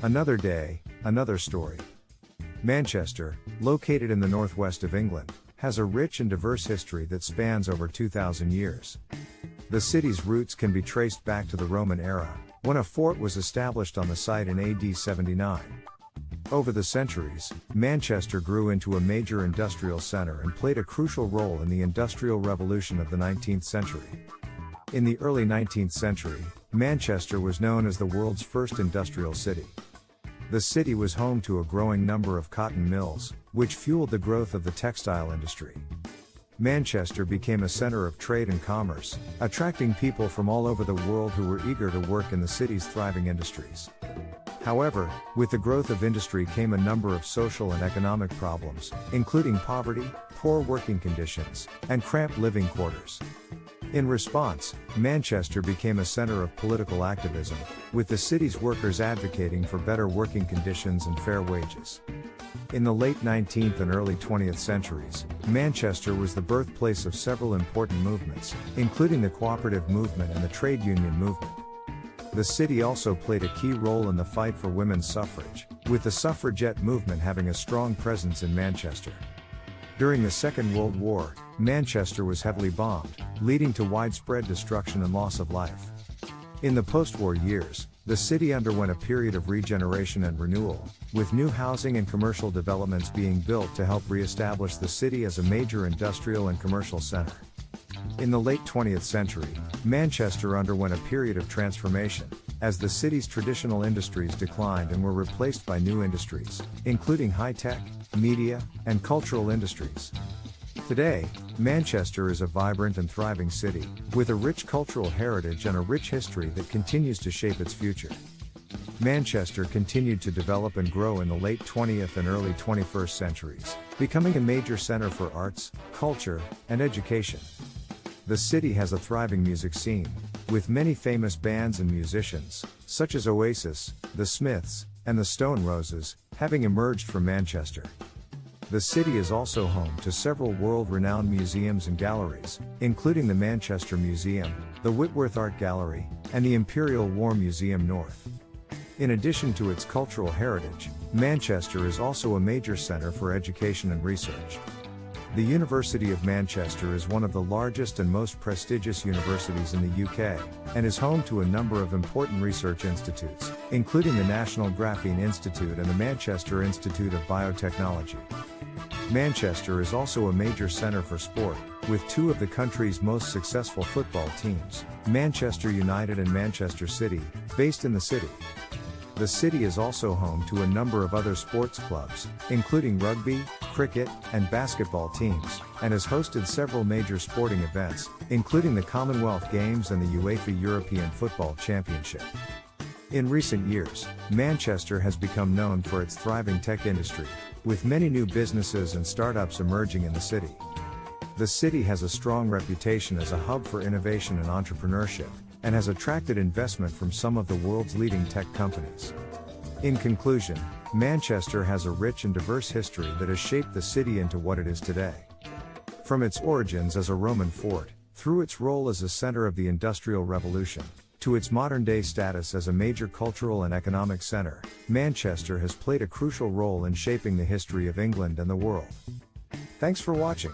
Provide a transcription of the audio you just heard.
Another day, another story. Manchester, located in the northwest of England, has a rich and diverse history that spans over 2,000 years. The city's roots can be traced back to the Roman era, when a fort was established on the site in AD 79. Over the centuries, Manchester grew into a major industrial center and played a crucial role in the Industrial Revolution of the 19th century. In the early 19th century, Manchester was known as the world's first industrial city. The city was home to a growing number of cotton mills, which fueled the growth of the textile industry. Manchester became a center of trade and commerce, attracting people from all over the world who were eager to work in the city's thriving industries. However, with the growth of industry came a number of social and economic problems, including poverty, poor working conditions, and cramped living quarters. In response, Manchester became a center of political activism, with the city's workers advocating for better working conditions and fair wages. In the late 19th and early 20th centuries, Manchester was the birthplace of several important movements, including the cooperative movement and the trade union movement. The city also played a key role in the fight for women's suffrage, with the suffragette movement having a strong presence in Manchester. During the Second World War, Manchester was heavily bombed, leading to widespread destruction and loss of life. In the post-war years, the city underwent a period of regeneration and renewal, with new housing and commercial developments being built to help re-establish the city as a major industrial and commercial center. In the late 20th century, Manchester underwent a period of transformation, as the city's traditional industries declined and were replaced by new industries, including high-tech, media, and cultural industries. Today, Manchester is a vibrant and thriving city, with a rich cultural heritage and a rich history that continues to shape its future. Manchester continued to develop and grow in the late 20th and early 21st centuries, becoming a major center for arts, culture, and education. The city has a thriving music scene, with many famous bands and musicians, such as Oasis, The Smiths, and the Stone Roses, having emerged from Manchester. The city is also home to several world-renowned museums and galleries, including the Manchester Museum, the Whitworth Art Gallery, and the Imperial War Museum North. In addition to its cultural heritage, Manchester is also a major center for education and research. The University of Manchester is one of the largest and most prestigious universities in the UK, and is home to a number of important research institutes, including the National Graphene Institute and the Manchester Institute of Biotechnology. Manchester is also a major centre for sport, with two of the country's most successful football teams, Manchester United and Manchester City, based in the city. The city is also home to a number of other sports clubs, including rugby, cricket, and basketball teams, and has hosted several major sporting events, including the Commonwealth Games and the UEFA European Football Championship. In recent years, Manchester has become known for its thriving tech industry, with many new businesses and startups emerging in the city. The city has a strong reputation as a hub for innovation and entrepreneurship, and has attracted investment from some of the world's leading tech companies. In conclusion, Manchester has a rich and diverse history that has shaped the city into what it is today. From its origins as a Roman fort, through its role as a center of the Industrial Revolution, to its modern-day status as a major cultural and economic center, Manchester has played a crucial role in shaping the history of England and the world. Thanks for watching.